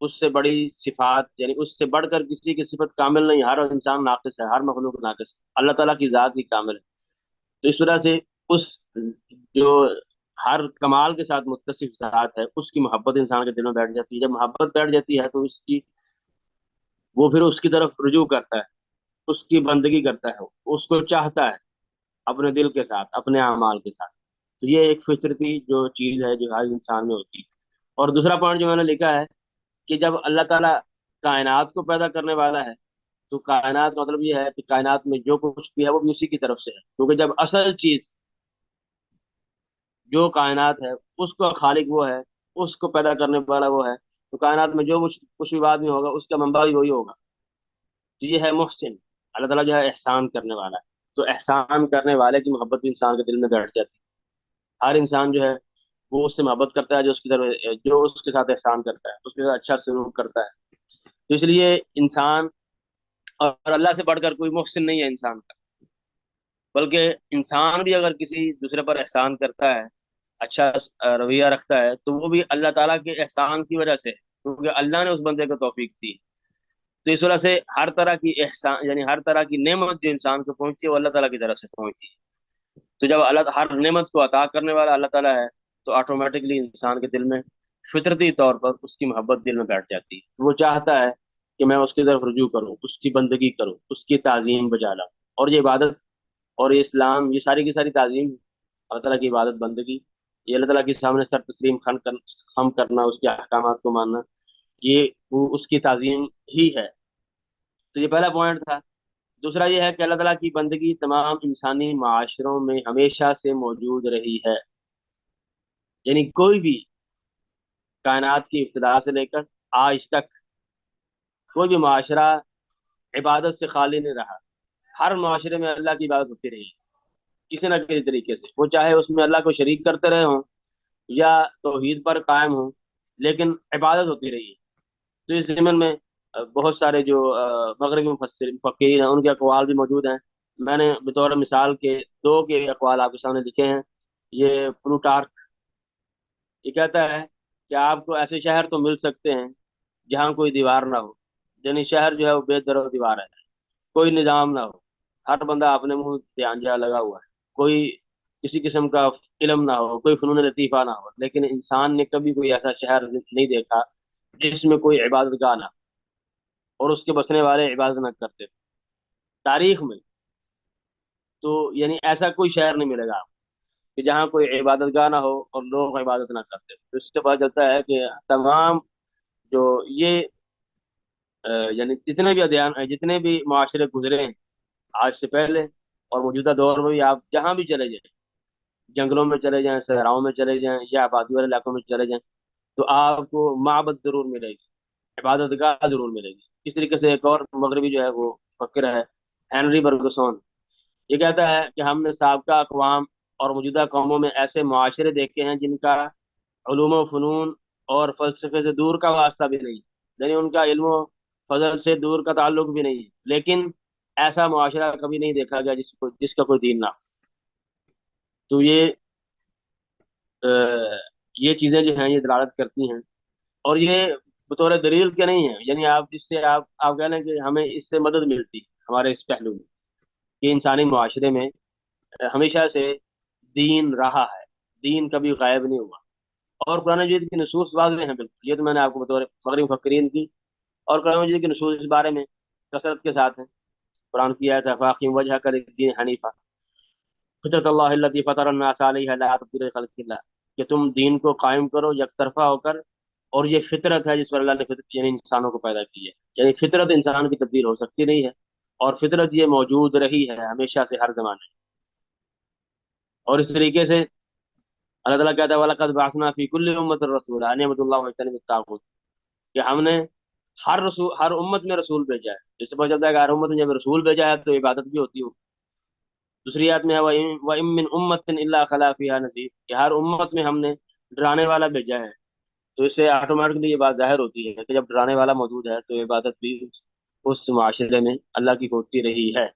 اس سے بڑی صفات، یعنی اس سے بڑھ کر کسی کی صفت کامل نہیں، ہر انسان ناقص ہے، ہر مخلوق ناقص ہے، اللہ تعالیٰ کی ذات ہی کامل ہے۔ تو اس وجہ سے اس جو ہر کمال کے ساتھ متصف ذات ہے، اس کی محبت انسان کے دل میں بیٹھ جاتی ہے۔ جب محبت بیٹھ جاتی ہے تو وہ پھر اس کی طرف رجوع کرتا ہے، اس کی بندگی کرتا ہے، اس کو چاہتا ہے اپنے دل کے ساتھ، اپنے اعمال کے ساتھ۔ تو یہ ایک فطرتی جو چیز ہے جو ہر انسان میں ہوتی ہے۔ اور دوسرا پوائنٹ جو میں نے لکھا ہے کہ جب اللہ تعالیٰ کائنات کو پیدا کرنے والا ہے، تو کائنات کا مطلب یہ ہے کہ کائنات میں جو کچھ بھی ہے وہ بھی اسی کی طرف سے ہے، کیونکہ جب اصل چیز جو کائنات ہے اس کا خالق وہ ہے، اس کو پیدا کرنے والا وہ ہے، تو کائنات میں جو کچھ بھی بعد میں ہوگا اس کا منبع بھی وہی ہوگا۔ تو یہ ہے محسن، اللہ تعالیٰ جو ہے احسان کرنے والا ہے، تو احسان کرنے والے کی محبت بھی انسان کے دل میں بیٹھ جاتی ہے۔ ہر انسان جو ہے وہ اس سے محبت کرتا ہے جو اس کی طرف، جو اس کے ساتھ احسان کرتا ہے، اس کے ساتھ اچھا سلوک کرتا ہے۔ تو اس لیے انسان، اور اللہ سے بڑھ کر کوئی محسن نہیں ہے انسان کا، بلکہ انسان بھی اگر کسی دوسرے پر احسان کرتا ہے، اچھا رویہ رکھتا ہے، تو وہ بھی اللہ تعالیٰ کے احسان کی وجہ سے ہے، کیونکہ اللہ نے اس بندے کو توفیق دی۔ تو اس وجہ سے ہر طرح کی احسان، یعنی ہر طرح کی نعمت جو انسان کو پہنچتی ہے وہ اللہ تعالیٰ کی طرف سے پہنچتی ہے۔ تو جب اللہ ہر نعمت کو عطا کرنے والا اللہ تعالیٰ ہے، تو آٹومیٹکلی انسان کے دل میں فطرتی طور پر اس کی محبت دل میں بیٹھ جاتی ہے، وہ چاہتا ہے کہ میں اس کی طرف رجوع کروں، اس کی بندگی کروں، اس کی تعظیم بجا لاؤں۔ اور یہ عبادت اور یہ اسلام، یہ ساری کی ساری تعظیم، اللہ تعالیٰ کی عبادت بندگی، یہ اللہ تعالیٰ کے سامنے سر تسلیم خم کرنا، اس کے احکامات کو ماننا، یہ وہ اس کی تعظیم ہی ہے۔ تو یہ پہلا پوائنٹ تھا۔ دوسرا یہ ہے کہ اللہ تعالیٰ کی بندگی تمام انسانی معاشروں میں ہمیشہ سے موجود رہی ہے، یعنی کوئی بھی کائنات کی ابتدا سے لے کر آج تک کوئی بھی معاشرہ عبادت سے خالی نہیں رہا۔ ہر معاشرے میں اللہ کی عبادت ہوتی رہی ہے، کسی نہ کسی طریقے سے، وہ چاہے اس میں اللہ کو شریک کرتے رہے ہوں یا توحید پر قائم ہوں، لیکن عبادت ہوتی رہی ہے۔ تو اس ضمن میں بہت سارے جو مغربی مفکرین ہیں ان کے اقوال بھی موجود ہیں۔ میں نے بطور مثال کے دو کے اقوال آپ کے سامنے لکھے ہیں۔ یہ پلوٹارک یہ کہتا ہے کہ آپ کو ایسے شہر تو مل سکتے ہیں جہاں کوئی دیوار نہ ہو، یعنی شہر جو ہے وہ بے در و دیوار ہے، کوئی نظام نہ ہو، ہر بندہ اپنے منہ دھیان جہاں لگا ہوا ہے، کوئی کسی قسم کا علم نہ ہو، کوئی فنون لطیفہ نہ ہو، لیکن انسان نے کبھی کوئی ایسا شہر نہیں دیکھا جس میں کوئی عبادت گاہ نہ ہو اور اس کے بسنے والے عبادت نہ کرتے تاریخ میں۔ تو یعنی ایسا کوئی شہر نہیں ملے گا آپ کہ جہاں کوئی عبادت گاہ نہ ہو اور لوگ عبادت نہ کرتے۔ تو اس سے پتہ چلتا ہے کہ تمام جو یہ یعنی جتنے بھی ادیان، جتنے بھی معاشرے گزرے ہیں آج سے پہلے اور موجودہ دور میں بھی، آپ جہاں بھی چلے جائیں، جنگلوں میں چلے جائیں، صحراؤں میں چلے جائیں یا آبادی والے علاقوں میں چلے جائیں، تو آپ کو معبد ضرور ملے گی، عبادت گاہ ضرور ملے گی۔ اس طریقے سے ایک اور مغربی جو ہے وہ فکر ہے، ہینری برگسون، یہ کہتا ہے کہ ہم نے سابقہ اقوام اور موجودہ قوموں میں ایسے معاشرے دیکھے ہیں جن کا علوم و فنون اور فلسفے سے دور کا واسطہ بھی نہیں، یعنی ان کا علم و فضل سے دور کا تعلق بھی نہیں ہے، لیکن ایسا معاشرہ کبھی نہیں دیکھا گیا جس کا کوئی دین نہ ہو۔ تو یہ چیزیں جو ہیں یہ دلالت کرتی ہیں، اور یہ بطور دلیل کے نہیں ہیں، یعنی آپ جس سے آپ کہہ لیں کہ ہمیں اس سے مدد ملتی ہمارے اس پہلو میں کہ انسانی معاشرے میں ہمیشہ سے دین رہا ہے، دین کبھی غائب نہیں ہوا، اور قرآن مجید کی نصوص واضح ہیں بالکل۔ یہ تو میں نے آپ کو بطور مغربی مفکرین کی اور قرآن مجید کی نصوص اس بارے میں کثرت کے ساتھ ہیں۔ قرآن کی آیت ہے فاقم وجہ کا للدین حنیفہ فطرت اللہ التی فطر الناس علیہ لا تبدیل لخلق اللہ، کہ تم دین کو قائم کرو یک طرفہ ہو کر، اور یہ فطرت ہے جس پر اللہ نے فطرت یعنی انسانوں کو پیدا کی ہے، یعنی فطرت انسان کی تبدیل ہو سکتی نہیں ہے، اور فطرت یہ موجود رہی ہے ہمیشہ سے ہر زمانے میں۔ اور اس طریقے سے اللہ تعالیٰ کہتا ہے وَلَقَدْ بَعَثْنَا فِي كُلِّ أُمَّةٍ رَسُولًا أَنِ اعْبُدُوا اللَّهَ وَاجْتَنِبُوا الطَّاغُوتَ، کہ ہم نے ہر امت میں رسول بھیجا ہے۔ اس سے پتہ چلتا ہے کہ ہر امت میں جب رسول بھیجا ہے تو عبادت بھی ہوتی ہو۔ دوسری آیت میں ہے وَإِن مِّنْ أُمَّةٍ إِلَّا خَلَا فِيهَا نَذِيرٌ، کہ ہر امت میں ہم نے ڈرانے والا بھیجا ہے۔ تو اس سے آٹومیٹکلی یہ بات ظاہر ہوتی ہے کہ جب ڈرانے والا موجود ہے تو عبادت بھی اس معاشرے میں اللہ کی ہوتی رہی ہے۔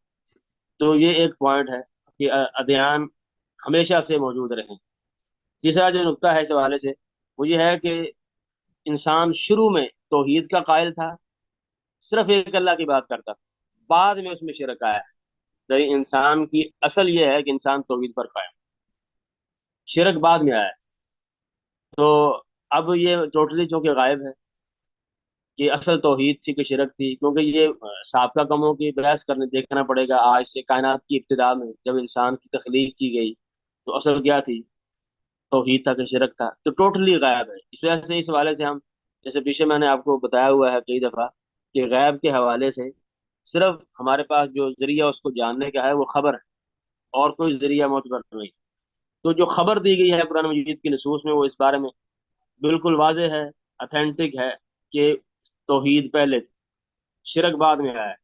تو یہ ایک پوائنٹ ہے کہ ادیان ہمیشہ سے موجود رہیں۔ تیسرا جو نقطہ ہے اس حوالے سے وہ یہ ہے کہ انسان شروع میں توحید کا قائل تھا، صرف ایک اللہ کی بات کرتا تھا، بعد میں اس میں شرک آیا ہے۔ تو انسان کی اصل یہ ہے کہ انسان توحید پر قائم، شرک بعد میں آیا ہے۔ تو اب یہ ٹوٹلی چونکہ غائب ہے، یہ اصل توحید تھی کہ شرک تھی، کیونکہ یہ سابقہ کموں کی بحث کرنے دیکھنا پڑے گا۔ آج سے کائنات کی ابتدا میں جب انسان کی تخلیق کی گئی تو اصل کیا تھی؟ توحید تھا کہ شرک تھا؟ تو ٹوٹلی غائب ہے۔ اس وجہ سے اس حوالے سے ہم، جیسے پیچھے میں نے آپ کو بتایا ہوا ہے کئی دفعہ، کہ غیب کے حوالے سے صرف ہمارے پاس جو ذریعہ اس کو جاننے کا ہے وہ خبر ہے، اور کوئی ذریعہ معتبر نہیں۔ تو جو خبر دی گئی ہے قرآن مجید کی نصوص میں، وہ اس بارے میں بالکل واضح ہے، اتھینٹک ہے، کہ توحید پہلے تھی، شرک بعد میں آیا ہے۔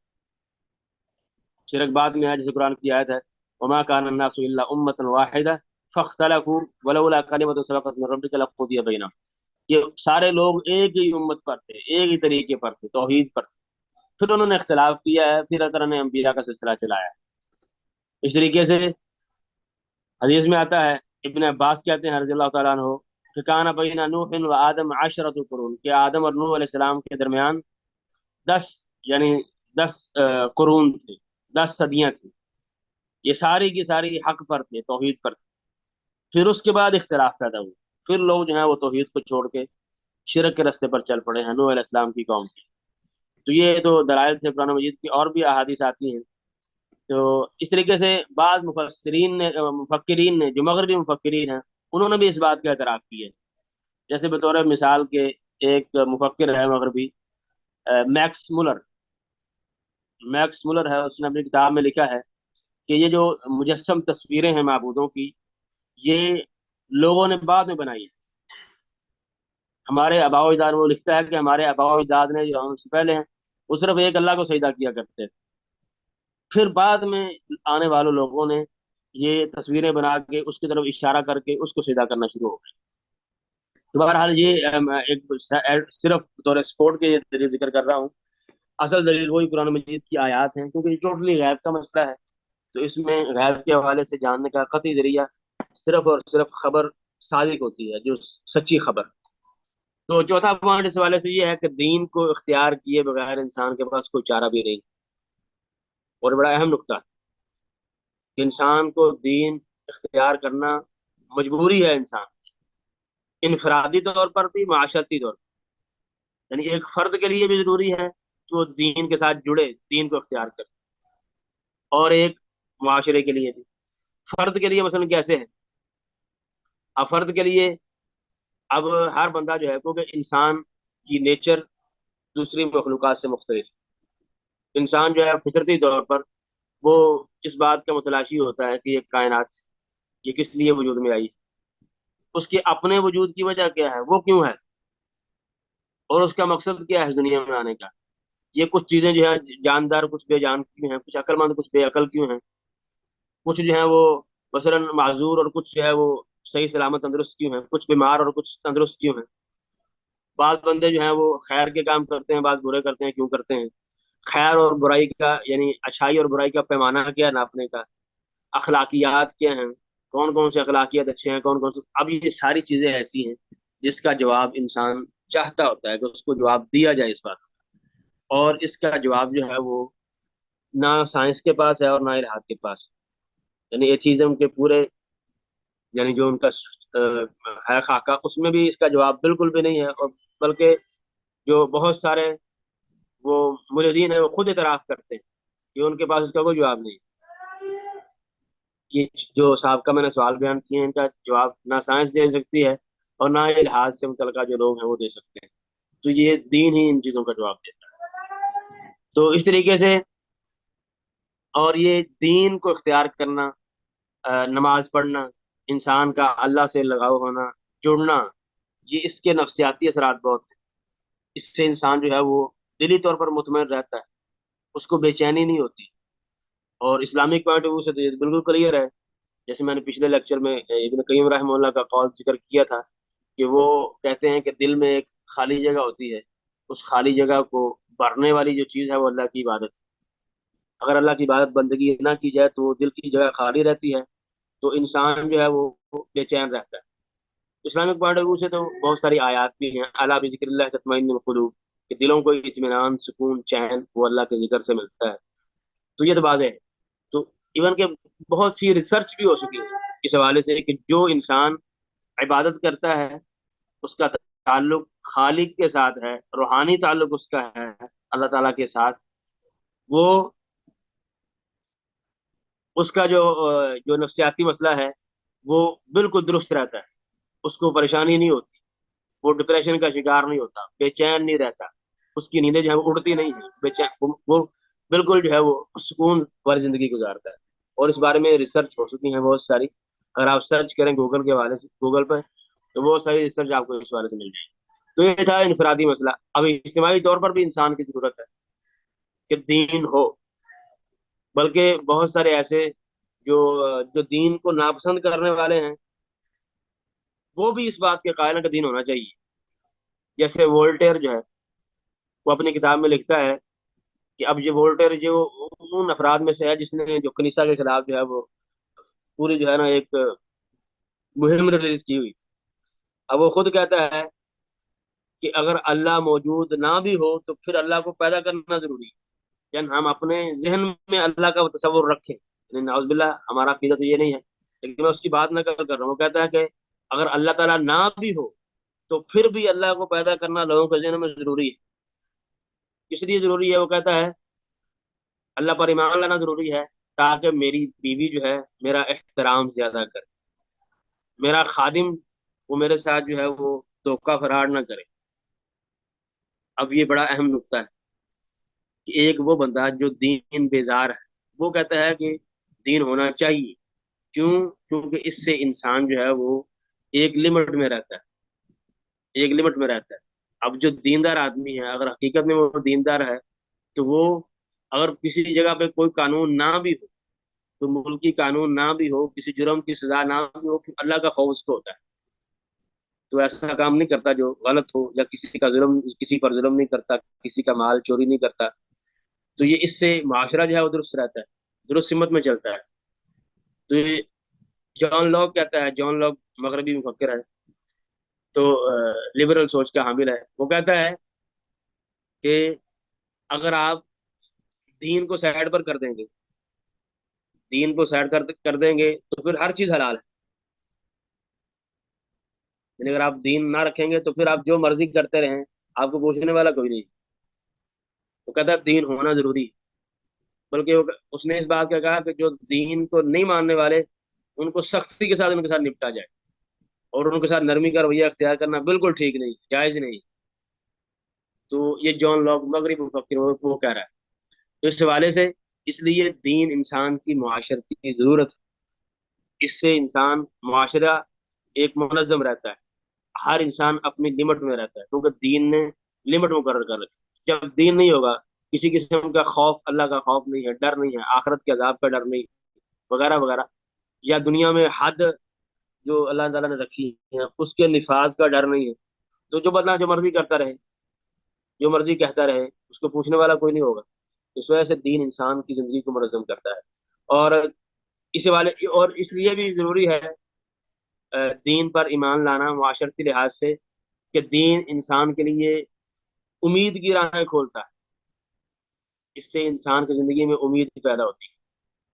شرک بعد میں آیا، جیسے قرآن کی آیت ہے وما كان الناس الا امة واحدة فاختلفوا ولولا كلمة سبقت من ربك لقضي بينهم، کہ سارے لوگ ایک ہی امت پر تھے، ایک ہی طریقے پر تھے، توحید پر تھے، پھر انہوں نے اختلاف کیا ہے، پھر اللہ تعالیٰ نے انبیاء کا سلسلہ چلایا ہے۔ اس طریقے سے حدیث میں آتا ہے، ابن عباس کہتے ہیں رضی اللہ تعالیٰ عنہ کہ کان بین نوح و آدم عشرۃ قرون، کہ آدم اور نوح علیہ السلام کے درمیان 10، یعنی 10 قرون تھے، 10 صدیاں تھیں، یہ ساری کی ساری حق پر تھے، توحید پر تھے۔ پھر اس کے بعد اختلاف پیدا ہوئے، پھر لوگ جو ہیں وہ توحید کو چھوڑ کے شرک کے راستے پر چل پڑے ہیں، نوح علیہ السلام کی قوم کی۔ تو یہ تو دلائل تھے قرآن مجید کی، اور بھی احادیث آتی ہیں۔ تو اس طریقے سے بعض مفکرین نے جو مغربی مفکرین ہیں، انہوں نے بھی اس بات کا اعتراف کیا ہے۔ جیسے بطور مثال کے ایک مفکر ہے مغربی، میکس مولر ہے، اس نے اپنی کتاب میں لکھا ہے کہ یہ جو مجسم تصویریں ہیں معبودوں کی، یہ لوگوں نے بعد میں بنائی ہے۔ ہمارے آباء و اجداد، وہ لکھتا ہے کہ ہمارے آباء و اجداد نے جو ہم سے پہلے ہیں، وہ صرف ایک اللہ کو سجدہ کیا کرتے تھے، پھر بعد میں آنے والوں لوگوں نے یہ تصویریں بنا کے اس کی طرف اشارہ کر کے اس کو سجدہ کرنا شروع ہو گئے۔ تو بہرحال یہ ایک صرف طور سپورٹ کے یہ دلیل ذکر کر رہا ہوں، اصل دلیل وہی قرآن مجید کی آیات ہیں، کیونکہ یہ ٹوٹلی غیب کا مسئلہ ہے۔ تو اس میں غیب کے حوالے سے جاننے کا قطعی ذریعہ صرف اور صرف خبر صادق ہوتی ہے، جو سچی خبر۔ تو چوتھا پوائنٹ اس حوالے سے یہ ہے کہ دین کو اختیار کیے بغیر انسان کے پاس کوئی چارہ بھی نہیں، اور بڑا اہم نقطہ ہے کہ انسان کو دین اختیار کرنا مجبوری ہے، انسان انفرادی طور پر بھی، معاشرتی طور پر، یعنی ایک فرد کے لیے بھی ضروری ہے کہ وہ دین کے ساتھ جڑے، دین کو اختیار کرے، اور ایک معاشرے کے لیے بھی۔ فرد کے لیے مثلا کیسے ہے؟ اب فرد کے لیے، اب ہر بندہ جو ہے، کیونکہ انسان کی نیچر دوسری مخلوقات سے مختلف، انسان جو ہے فطرتی طور پر وہ اس بات کا متلاشی ہوتا ہے کہ یہ کائنات یہ کس لیے وجود میں آئی، اس کے اپنے وجود کی وجہ کیا ہے، وہ کیوں ہے، اور اس کا مقصد کیا ہے اس دنیا میں آنے کا۔ یہ کچھ چیزیں جو ہیں جاندار، کچھ بے جان کیوں ہیں، کچھ عقل مند، کچھ بے عقل کیوں ہیں، کچھ جو ہیں وہ مثلا معذور، اور کچھ جو ہے وہ صحیح سلامت تندرست کیوں ہیں، کچھ بیمار اور کچھ تندرست کیوں ہیں، بعض بندے جو ہیں وہ خیر کے کام کرتے ہیں، بعض برے کرتے ہیں، کیوں کرتے ہیں، خیر اور برائی کا، یعنی اچھائی اور برائی کا پیمانہ کیا ہے ناپنے کا، اخلاقیات کیا ہیں، کون کون سے اخلاقیات اچھے ہیں، کون کون سے۔ اب یہ ساری چیزیں ایسی ہیں جس کا جواب انسان چاہتا ہوتا ہے کہ اس کو جواب دیا جائے اس بات کا، اور اس کا جواب جو ہے وہ نہ سائنس کے پاس ہے اور نہ الہاد کے پاس، یعنی ایتھیزم کے پورے، یعنی جو ان کا ہے خاکہ، اس میں بھی اس کا جواب بالکل بھی نہیں ہے، اور بلکہ جو بہت سارے وہ ملحدین ہیں وہ خود اعتراف کرتے ہیں کہ ان کے پاس اس کا کوئی جواب نہیں۔ یہ جو سابقہ میں نے سوال بیان کیے ہیں، ان کا جواب نہ سائنس دے سکتی ہے اور نہ الحاد سے متعلقہ جو لوگ ہیں وہ دے سکتے ہیں۔ تو یہ دین ہی ان چیزوں کا جواب دیتا ہے۔ تو اس طریقے سے، اور یہ دین کو اختیار کرنا، نماز پڑھنا، انسان کا اللہ سے لگاؤ ہونا، جڑنا، یہ اس کے نفسیاتی اثرات بہت ہیں۔ اس سے انسان جو ہے وہ دلی طور پر مطمئن رہتا ہے، اس کو بے چینی نہیں ہوتی، اور اسلامک پوائنٹ آف ویو سے تو یہ بالکل کلیئر ہے۔ جیسے میں نے پچھلے لیکچر میں ابن قیم رحمہ اللہ کا قول ذکر کیا تھا کہ وہ کہتے ہیں کہ دل میں ایک خالی جگہ ہوتی ہے، اس خالی جگہ کو بھرنے والی جو چیز ہے وہ اللہ کی عبادت ہے۔ اگر اللہ کی عبادت بندگی نہ کی جائے تو وہ دل کی جگہ خالی رہتی ہے، تو انسان جو ہے وہ بے چین رہتا ہے۔ اسلامک پوائنٹ آف ویو سے تو بہت ساری آیات بھی ہیں، الا بذکر اللہ تطمئن القلوب، کہ دلوں کو اطمینان، سکون، چین وہ اللہ کے ذکر سے ملتا ہے. تو یہ تو واضح ہے. تو ایون کہ بہت سی ریسرچ بھی ہو چکی ہے اس حوالے سے کہ جو انسان عبادت کرتا ہے اس کا تعلق خالق کے ساتھ ہے، روحانی تعلق اس کا ہے اللہ تعالیٰ کے ساتھ، وہ اس کا جو نفسیاتی مسئلہ ہے وہ بالکل درست رہتا ہے، اس کو پریشانی نہیں ہوتی، وہ ڈپریشن کا شکار نہیں ہوتا، بے چین نہیں رہتا، اس کی نیندیں جو ہے وہ اڑتی نہیں ہیں، بے چین وہ بالکل جو ہے وہ سکون والی زندگی گزارتا ہے. اور اس بارے میں ریسرچ ہو چکی ہیں بہت ساری. اگر آپ سرچ کریں گوگل کے حوالے سے، گوگل پہ، تو بہت ساری ریسرچ آپ کو اس حوالے سے مل جائے گی. تو یہ تھا انفرادی مسئلہ. اب اجتماعی طور پر بھی انسان کی ضرورت ہے کہ دین ہو، بلکہ بہت سارے ایسے جو جو دین کو ناپسند کرنے والے ہیں وہ بھی اس بات کے قائل ہیں کہ دین ہونا چاہیے. جیسے وولٹیر جو ہے وہ اپنی کتاب میں لکھتا ہے کہ اب یہ وولٹیر جو ان افراد میں سے ہے جس نے جو کنیسا کے خلاف جو ہے وہ پوری جو ہے نا ایک مہم ریلیز کی ہوئی. اب وہ خود کہتا ہے کہ اگر اللہ موجود نہ بھی ہو تو پھر اللہ کو پیدا کرنا ضروری ہے. یعنی ہم اپنے ذہن میں اللہ کا تصور رکھیں، یعنی نعوذ باللہ ہمارا عقیدہ تو یہ نہیں ہے، لیکن میں اس کی بات نہ کر رہا ہوں. وہ کہتا ہے کہ اگر اللہ تعالیٰ نہ بھی ہو تو پھر بھی اللہ کو پیدا کرنا لوگوں کے ذہن میں ضروری ہے. اس لیے ضروری ہے، وہ کہتا ہے اللہ پر ایمان لانا ضروری ہے تاکہ میری بیوی جو ہے میرا احترام زیادہ کرے، میرا خادم وہ میرے ساتھ جو ہے وہ دھوکہ فراڈ نہ کرے. اب یہ بڑا اہم نقطہ ہے کہ ایک وہ بندہ جو دین بیزار ہے وہ کہتا ہے کہ دین ہونا چاہیے. کیوں؟ کیونکہ اس سے انسان جو ہے وہ ایک لمٹ میں رہتا ہے، ایک لمٹ میں رہتا ہے. اب جو دیندار آدمی ہے اگر حقیقت میں وہ دیندار ہے تو وہ اگر کسی جگہ پہ کوئی قانون نہ بھی ہو، تو ملکی قانون نہ بھی ہو، کسی جرم کی سزا نہ بھی ہو، پھر اللہ کا خوف اس کو ہوتا ہے. تو ایسا کام نہیں کرتا جو غلط ہو، یا کسی پر ظلم نہیں کرتا، کسی کا مال چوری نہیں کرتا. تو یہ اس سے معاشرہ جو ہے وہ درست رہتا ہے، درست سمت میں چلتا ہے. تو یہ جان لاک کہتا ہے، جان لاک مغربی مفکر ہے، تو لبرل سوچ کا حامل ہے. وہ کہتا ہے کہ اگر آپ دین کو سائڈ پر کر دیں گے، دین کو سائڈ کر دیں گے تو پھر ہر چیز حلال ہے. یعنی اگر آپ دین نہ رکھیں گے تو پھر آپ جو مرضی کرتے رہیں، آپ کو پوچھنے والا کوئی نہیں. وہ کہتا ہے دین ہونا ضروری ہے. بلکہ اس نے اس بات کا کہا کہ جو دین کو نہیں ماننے والے ان کو سختی کے ساتھ ان کے ساتھ نپٹا جائے، اور ان کے ساتھ نرمی کا رویہ اختیار کرنا بالکل ٹھیک نہیں، جائز نہیں. تو یہ جان لاک مغربی مفکر وہ کہہ رہا ہے. تو اس حوالے سے اس لیے دین انسان کی معاشرتی ضرورت ہے. اس سے انسان معاشرہ ایک منظم رہتا ہے، ہر انسان اپنی لمٹ میں رہتا ہے کیونکہ دین نے لمٹ مقرر کر رکھی. جب دین نہیں ہوگا، کسی قسم کا خوف، اللہ کا خوف نہیں ہے، ڈر نہیں ہے، آخرت کے عذاب کا ڈر نہیں، وغیرہ وغیرہ، یا دنیا میں حد جو اللہ تعالیٰ نے رکھی ہے اس کے نفاذ کا ڈر نہیں ہے، تو جو بندہ جو مرضی کرتا رہے، جو مرضی کہتا رہے، اس کو پوچھنے والا کوئی نہیں ہوگا. اس وجہ سے دین انسان کی زندگی کو منظم کرتا ہے. اور اور اس لیے بھی ضروری ہے دین پر ایمان لانا معاشرتی لحاظ سے، کہ دین انسان کے لیے امید کی راہیں کھولتا ہے. اس سے انسان کی زندگی میں امید پیدا ہوتی ہے.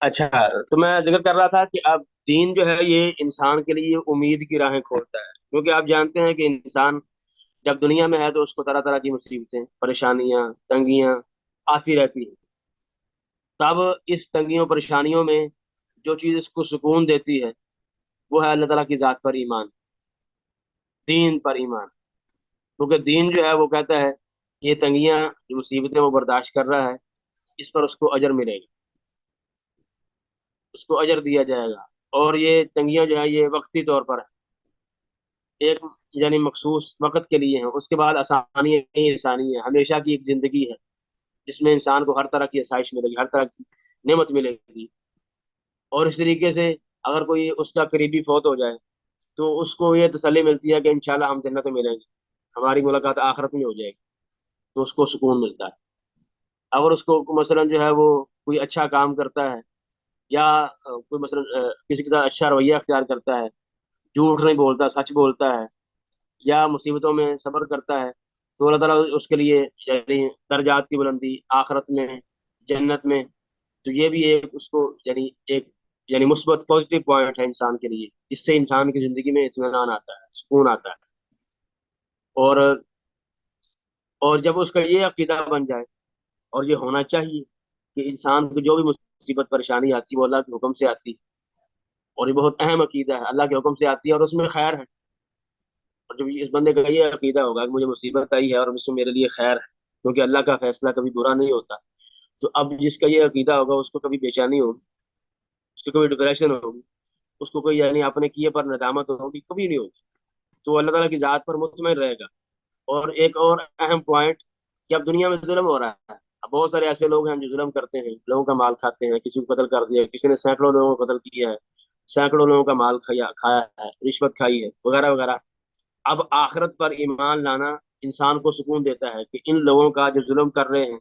اچھا، تو میں ذکر کر رہا تھا کہ اب دین جو ہے یہ انسان کے لیے امید کی راہیں کھولتا ہے، کیونکہ آپ جانتے ہیں کہ انسان جب دنیا میں ہے تو اس کو طرح طرح کی مصیبتیں، پریشانیاں، تنگیاں آتی رہتی ہیں. تب اس تنگیوں پریشانیوں میں جو چیز اس کو سکون دیتی ہے وہ ہے اللہ تعالیٰ کی ذات پر ایمان، دین پر ایمان. کیونکہ دین جو ہے وہ کہتا ہے کہ یہ تنگیاں، جو مصیبتیں وہ برداشت کر رہا ہے، اس پر اس کو اجر ملے گا، اس کو اجر دیا جائے گا. اور یہ تنگیاں جو ہے یہ وقتی طور پر ایک یعنی مخصوص وقت کے لیے ہیں، اس کے بعد آسانی ہی آسانی ہے، ہمیشہ کی ایک زندگی ہے جس میں انسان کو ہر طرح کی آسائش ملے گی، ہر طرح کی نعمت ملے گی. اور اس طریقے سے اگر کوئی اس کا قریبی فوت ہو جائے تو اس کو یہ تسلی ملتی ہے کہ انشاءاللہ ہم جنت میں ملیں گے، ہماری ملاقات آخرت میں ہو جائے گی، تو اس کو سکون ملتا ہے. اگر اس کو مثلا جو ہے وہ کوئی اچھا کام کرتا ہے، یا کوئی مثلا کسی کے ساتھ اچھا رویہ اختیار کرتا ہے، جھوٹ نہیں بولتا، سچ بولتا ہے، یا مصیبتوں میں صبر کرتا ہے، تو اللہ تعالیٰ اس کے لیے یعنی درجات کی بلندی آخرت میں، جنت میں، تو یہ بھی ایک اس کو یعنی ایک یعنی مثبت پازیٹیو پوائنٹ ہے انسان کے لیے. اس سے انسان کی زندگی میں اطمینان آتا ہے، سکون آتا ہے. اور اور جب اس کا یہ عقیدہ بن جائے، اور یہ ہونا چاہیے کہ انسان کو جو بھی مصیبت پریشانی آتی ہے وہ اللہ کے حکم سے آتی ہے، اور یہ بہت اہم عقیدہ ہے، اللہ کے حکم سے آتی ہے اور اس میں خیر ہے. اور جب اس بندے کا یہ عقیدہ ہوگا کہ مجھے مصیبت آئی ہے اور اس میں میرے لیے خیر ہے، کیونکہ اللہ کا فیصلہ کبھی برا نہیں ہوتا، تو اب جس کا یہ عقیدہ ہوگا اس کو کبھی بے چینی ہوگی، اس کو کبھی ڈپریشن ہوگی، اس کو کوئی یعنی اپنے کیے پر ندامت ہوگی، کبھی نہیں ہوگی. تو اللہ تعالیٰ کی ذات پر مطمئن رہے گا. اور ایک اور اہم پوائنٹ کہ اب دنیا میں ظلم ہو رہا ہے. اب بہت سارے ایسے لوگ ہیں جو ظلم کرتے ہیں، لوگوں کا مال کھاتے ہیں، کسی کو قتل کر دیا، کسی نے سینکڑوں لوگوں کو قتل کیا ہے، سینکڑوں لوگوں کا مال کھایا ہے، رشوت کھائی ہے، وغیرہ وغیرہ. اب آخرت پر ایمان لانا انسان کو سکون دیتا ہے کہ ان لوگوں کا جو ظلم کر رہے ہیں،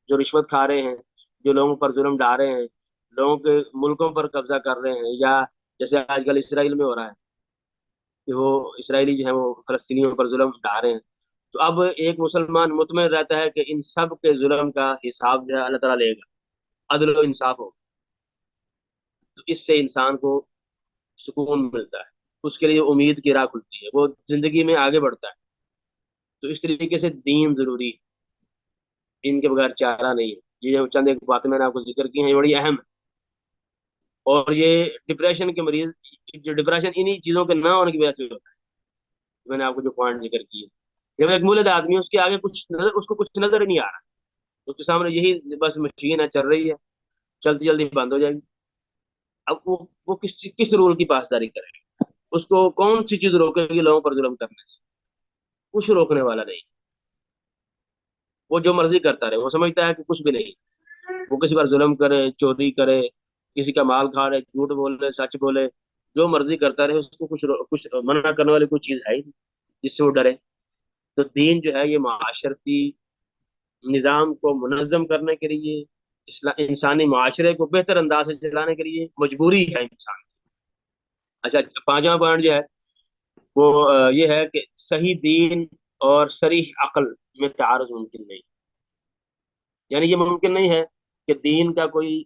جو رشوت کھا رہے ہیں، جو لوگوں پر ظلم ڈھا رہے ہیں، لوگوں کے ملکوں پر قبضہ کر رہے ہیں، یا جیسے آج کل اسرائیل میں ہو رہا ہے کہ وہ اسرائیلی جو ہے وہ فلسطینیوں پر ظلم ڈھا رہے ہیں، تو اب ایک مسلمان مطمئن رہتا ہے کہ ان سب کے ظلم کا حساب جو ہے اللہ تعالیٰ لے گا، عدل و انصاف ہو. تو اس سے انسان کو سکون ملتا ہے، اس کے لیے امید کی راہ کھلتی ہے، وہ زندگی میں آگے بڑھتا ہے. تو اس طریقے سے دین ضروری ہے، دین کے بغیر چارہ نہیں ہے. یہ جو چند ایک باتیں میں نے آپ کو ذکر کی ہیں یہ بڑی اہم ہے. اور یہ ڈپریشن کے مریض، جو ڈپریشن انہی چیزوں کے نہ ہونے کی وجہ سے ہوتا ہے، میں نے آپ کو جو پوائنٹ ذکر کیے. جب ایک مولد آدمی ہے، اس کے آگے کچھ نظر، اس کو کچھ نظر ہی نہیں آ رہا، اس کے سامنے یہی بس مشین ہے، چل رہی ہے، چلتی جلدی بند ہو جائے گی. اب وہ کس رول کی پاسداری کرے گا؟ اس کو کون سی چیز روکے گی لوگوں پر ظلم کرنے سے؟ کچھ روکنے والا نہیں. وہ جو مرضی کرتا رہے، وہ سمجھتا ہے کہ کچھ بھی نہیں. وہ کسی پر ظلم کرے، چوری کرے، کسی کا مال کھا رہے، جھوٹ بولے، سچ بولے، جو مرضی کرتا رہے، اس کو کچھ منع کرنے والی کوئی چیز ہے ہی نہیں جس سے وہ ڈرے. تو دین جو ہے یہ معاشرتی نظام کو منظم کرنے کے لیے، انسانی معاشرے کو بہتر انداز سے چلانے کے لیے مجبوری ہے انسان. اچھا، پانچواں پوائنٹ جو ہے وہ یہ ہے کہ صحیح دین اور صریح عقل میں تعارض ممکن نہیں. یعنی یہ ممکن نہیں ہے کہ دین کا کوئی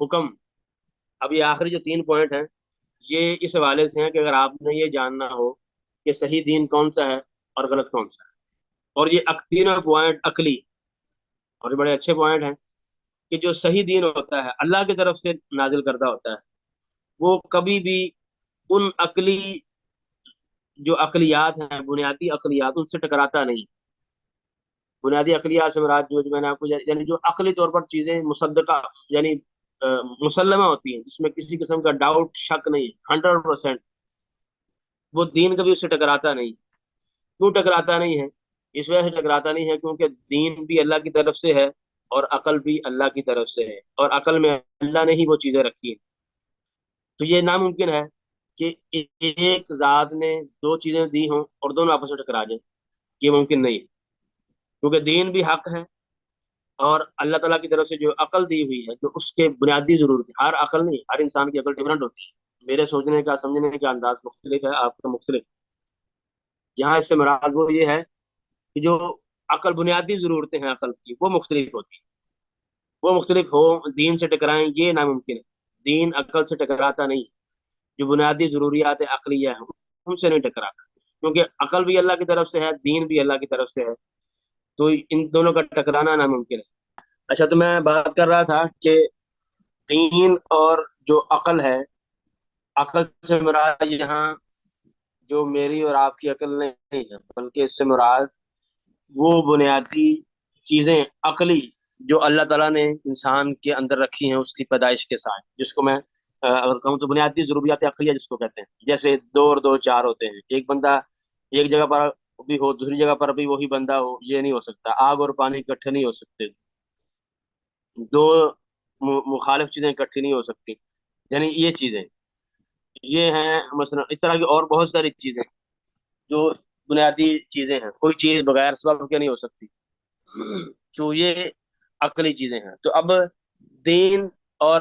حکم، اب یہ آخری جو تین پوائنٹ ہیں یہ اس حوالے سے ہیں کہ اگر آپ نے یہ جاننا ہو کہ صحیح دین کون سا ہے اور غلط کون سا ہے، اور یہ تینوں پوائنٹ عقلی اور یہ بڑے اچھے پوائنٹ ہیں، کہ جو صحیح دین ہوتا ہے اللہ کی طرف سے نازل کردہ ہوتا ہے، وہ کبھی بھی ان عقلی جو عقلیات ہیں، بنیادی عقلیات، ان سے ٹکراتا نہیں. بنیادی عقلیات سے مراد جو میں نے آپ کو یعنی جو عقلی طور پر چیزیں مصدقہ یعنی مسلمہ ہوتی ہیں، جس میں کسی قسم کا ڈاؤٹ، شک نہیں، 100%، وہ دین کبھی اس سے ٹکراتا نہیں. کیوں ٹکراتا نہیں ہے؟ اس وجہ سے ٹکراتا نہیں ہے کیونکہ دین بھی اللہ کی طرف سے ہے اور عقل بھی اللہ کی طرف سے ہے، اور عقل میں اللہ نے ہی وہ چیزیں رکھی ہیں. تو یہ ناممکن ہے کہ ایک ذات نے دو چیزیں دی ہوں اور دونوں آپس میں ٹکرا جائیں. یہ ممکن نہیں ہے، کیونکہ دین بھی حق ہے، اور اللہ تعالیٰ کی طرف سے جو عقل دی ہوئی ہے، جو اس کے بنیادی ضرورت ہے. ہر عقل نہیں، ہر انسان کی عقل ڈفرینٹ ہوتی ہے. میرے سوچنے کا، سمجھنے کا انداز مختلف ہے، آپ کا مختلف. یہاں اس سے مراد وہ یہ ہے کہ جو عقل، بنیادی ضرورتیں ہیں عقل کی، وہ مختلف ہوتی ہیں. وہ مختلف ہو، دین سے ٹکرائیں، یہ ناممکن ہے. دین عقل سے ٹکراتا نہیں. جو بنیادی ضروریات عقلیہ ہیں ان سے نہیں ٹکراتا، کیونکہ عقل بھی اللہ کی طرف سے ہے، دین بھی اللہ کی طرف سے ہے. تو ان دونوں کا ٹکرانا ناممکن ہے. اچھا، تو میں بات کر رہا تھا کہ دین اور جو عقل ہے، عقل سے مراد یہاں جو میری اور آپ کی عقل نہیں ہے، بلکہ اس سے مراد وہ بنیادی چیزیں عقلی جو اللہ تعالیٰ نے انسان کے اندر رکھی ہیں اس کی پیدائش کے ساتھ، جس کو میں اگر کہوں تو بنیادی ضروریات عقلیہ جس کو کہتے ہیں. جیسے دو اور دو چار ہوتے ہیں، ایک بندہ ایک جگہ پر بھی ہو، دوسری جگہ پر بھی وہی بندہ ہو، یہ نہیں ہو سکتا. آگ اور پانی اکٹھے نہیں ہو سکتے، دو مخالف چیزیں اکٹھی نہیں ہو سکتی. یعنی یہ چیزیں یہ ہیں. مثلا اس طرح کی اور بہت ساری چیزیں جو بنیادی چیزیں ہیں، کوئی چیز بغیر سبب کے نہیں ہو سکتی. تو یہ عقلی چیزیں ہیں. تو اب دین اور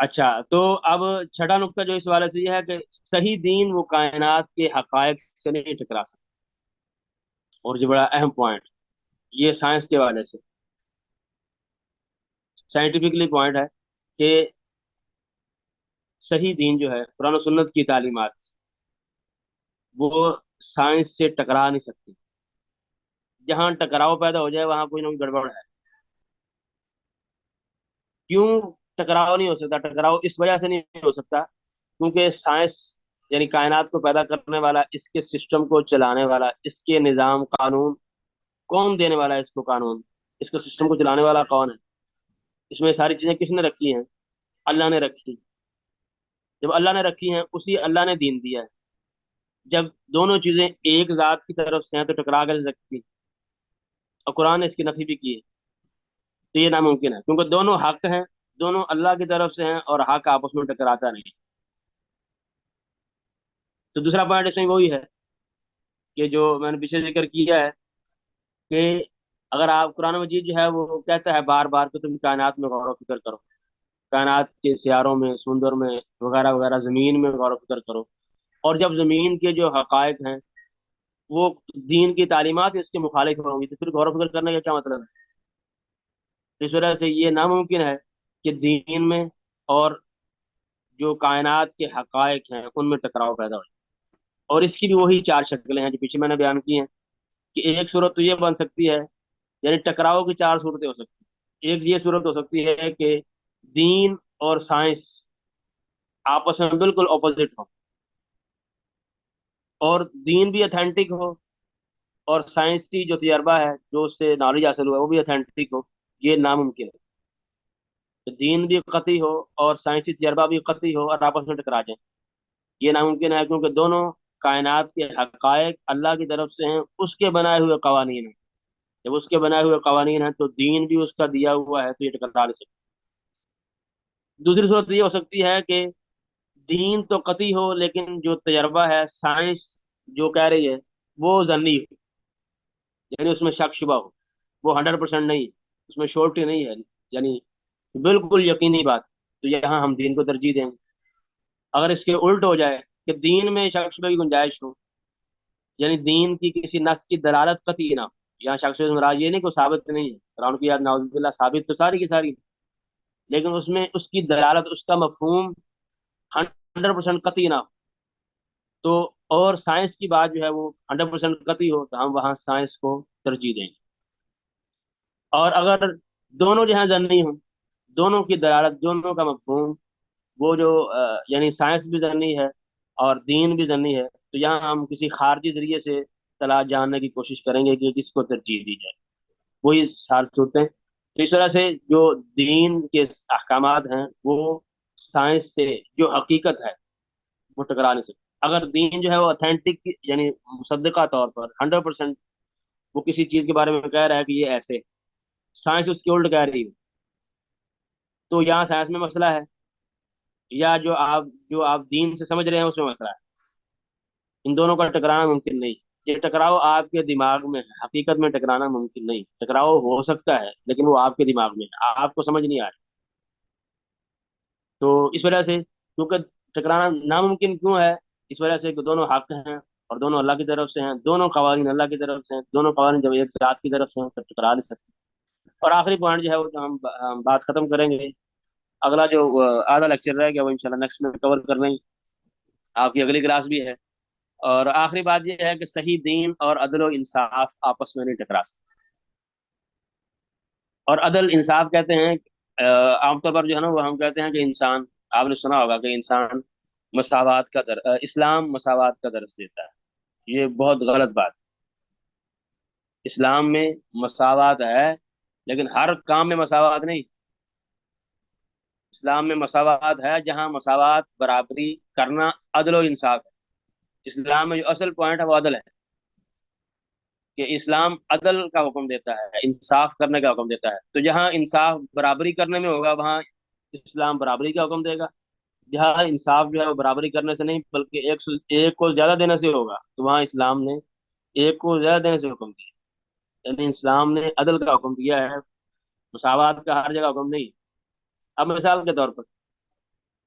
اچھا تو اب چھٹا نقطہ جو اس حوالے سے یہ ہے کہ صحیح دین وہ کائنات کے حقائق سے نہیں ٹکرا سکتا، اور جو بڑا اہم پوائنٹ یہ سائنس کے حوالے سے سائنٹیفکلی پوائنٹ ہے کہ صحیح دین جو ہے قرآن و سنت کی تعلیمات وہ سائنس سے ٹکرا نہیں سکتی۔ جہاں ٹکراؤ پیدا ہو جائے وہاں کوئی نہ کوئی گڑبڑ ہے۔ کیوں ٹکراؤ نہیں ہو سکتا؟ ٹکراؤ اس وجہ سے نہیں ہو سکتا کیونکہ سائنس یعنی کائنات کو پیدا کرنے والا، اس کے سسٹم کو چلانے والا، اس کے نظام قانون کون دینے والا ہے؟ اس کو قانون، اس کو سسٹم کو چلانے والا کون ہے؟ اس میں ساری چیزیں کس نے رکھی ہیں؟ اللہ نے رکھی۔ جب اللہ نے رکھی ہیں اسی اللہ نے دین دیا ہے۔ جب دونوں چیزیں ایک ذات کی طرف سے ہیں تو ٹکرا کر سکتی، اور قرآن نے اس کی نفی بھی کی ہے، تو یہ ناممکن ہے کیونکہ دونوں حق ہیں، دونوں اللہ کی طرف سے ہیں، اور حق آپس میں ٹکراتا نہیں۔ تو دوسرا پوائنٹ اس میں وہی ہے کہ جو میں نے پیچھے ذکر کیا ہے کہ اگر آپ قرآن مجید جو ہے وہ کہتا ہے بار بار کہ تم کائنات میں غور و فکر کرو، کائنات کے سیاروں میں، سمندر میں، وغیرہ وغیرہ، زمین میں غور و فکر کرو، اور جب زمین کے جو حقائق ہیں وہ دین کی تعلیمات اس کے مخالف ہوں گی تو پھر غور و فکر کرنے کا کیا مطلب ہے؟ تو اس وجہ سے یہ ناممکن ہے کہ دین میں اور جو کائنات کے حقائق ہیں ان میں ٹکراؤ پیدا ہو جائے۔ اور اس کی بھی وہی چار شکلیں ہیں جو پیچھے میں نے بیان کی ہیں کہ ایک صورت تو یہ بن سکتی ہے، یعنی ٹکراؤ کی چار صورتیں ہو سکتی ہیں۔ ایک یہ صورت ہو سکتی ہے کہ دین اور سائنس آپس میں بالکل اپوزٹ ہو، اور دین بھی اتھینٹک ہو، اور سائنسی جو تجربہ ہے، جو اس سے نالج حاصل ہوا ہے، وہ بھی اتھینٹک ہو۔ یہ ناممکن ہے کہ دین بھی قطعی ہو اور سائنسی تجربہ بھی قطعی ہو اور آپس میں ٹکرا جائیں۔ یہ ناممکن ہے کیونکہ دونوں کائنات کے حقائق اللہ کی طرف سے ہیں، اس کے بنائے ہوئے قوانین ہیں۔ جب اس کے بنائے ہوئے قوانین ہیں تو دین بھی اس کا دیا ہوا ہے، تو یہ ٹکرا نہیں سکتا۔ دوسری صورت یہ ہو سکتی ہے کہ دین تو قطعی ہو لیکن جو تجربہ ہے، سائنس جو کہہ رہی ہے وہ ظنی ہو، یعنی اس میں شک شبہ ہو، وہ 100% نہیں ہے، اس میں شورٹی نہیں ہے، یعنی بالکل یقینی بات، تو یہاں ہم دین کو ترجیح دیں گے۔ اگر اس کے الٹ ہو جائے کہ دین میں شک شبہ کی گنجائش ہو، یعنی دین کی کسی نص کی دلالت قطعی نہ ہو، یہاں شک شبہ سے مراد یہ نہیں کہ ثابت نہیں ہے، قرآن کی یاد نعوذ باللہ ثابت تو ساری کی ساری، لیکن اس میں اس کی دلالت، اس کا مفہوم 100% قطعی نہ ہو، تو اور سائنس کی بات جو ہے وہ 100% قطعی ہو تو ہم وہاں سائنس کو ترجیح دیں گے۔ اور اگر دونوں جو ہیں ضمنی ہوں، دونوں کی دلالت، دونوں کا مفہوم، وہ جو یعنی سائنس بھی ضمنی ہے اور دین بھی ضمنی ہے، تو یہاں ہم کسی خارجی ذریعے سے طلاق جاننے کی کوشش کریں گے کہ کس کو ترجیح دی جائے، وہی سال صورتیں۔ تو اس طرح سے جو دین کے احکامات ہیں وہ سائنس سے جو حقیقت ہے وہ ٹکرا نہیں سکتے۔ اگر دین جو ہے وہ اتھینٹک یعنی مصدقہ طور پر 100% وہ کسی چیز کے بارے میں کہہ رہا ہے کہ یہ ایسے، سائنس اس کی الٹ کہہ رہی ہے، تو یہاں سائنس میں مسئلہ ہے، یا جو آپ دین سے سمجھ رہے ہیں اس میں مسئلہ ہے۔ ان دونوں کا ٹکرانا ممکن نہیں۔ یہ ٹکراؤ آپ کے دماغ میں ہے، حقیقت میں ٹکرانا ممکن نہیں۔ ٹکراؤ ہو سکتا ہے لیکن وہ آپ کے دماغ میں ہے، آپ کو سمجھ نہیں آ رہی۔ تو اس وجہ سے کیونکہ ٹکرانا ناممکن کیوں ہے؟ اس وجہ سے کہ دونوں حق ہیں اور دونوں اللہ کی طرف سے ہیں، دونوں قوانین اللہ کی طرف سے ہیں، دونوں قوانین جب ایک ذات کی طرف سے ہیں تو ٹکرا نہیں سکتے۔ اور آخری پوائنٹ جو ہے وہ ہم بات ختم کریں گے، اگلا جو آدھا لیکچر رہ گیا وہ انشاءاللہ نیکسٹ میں کور کر لیں گے، آپ کی اگلی کلاس بھی ہے۔ اور آخری بات یہ ہے کہ صحیح دین اور عدل و انصاف آپس میں نہیں ٹکرا سکتے۔ اور عدل انصاف کہتے ہیں عام طور پر جو ہے نا وہ ہم کہتے ہیں کہ انسان، آپ نے سنا ہوگا کہ انسان مساوات کا اسلام مساوات کا درس دیتا ہے، یہ بہت غلط بات ہے۔ اسلام میں مساوات ہے لیکن ہر کام میں مساوات نہیں۔ اسلام میں مساوات ہے جہاں مساوات، برابری کرنا، عدل و انصاف ہے۔ اسلام میں جو اصل پوائنٹ ہے وہ عدل ہے، کہ اسلام عدل کا حکم دیتا ہے، انصاف کرنے کا حکم دیتا ہے۔ تو جہاں انصاف برابری کرنے میں ہوگا وہاں اسلام برابری کا حکم دے گا۔ جہاں انصاف جو ہے وہ برابری کرنے سے نہیں بلکہ ایک کو زیادہ دینے سے ہوگا تو وہاں اسلام نے ایک کو زیادہ دینے سے حکم دیا، یعنی اسلام نے عدل کا حکم دیا ہے، مساوات کا ہر جگہ حکم نہیں۔ اب مثال کے طور پر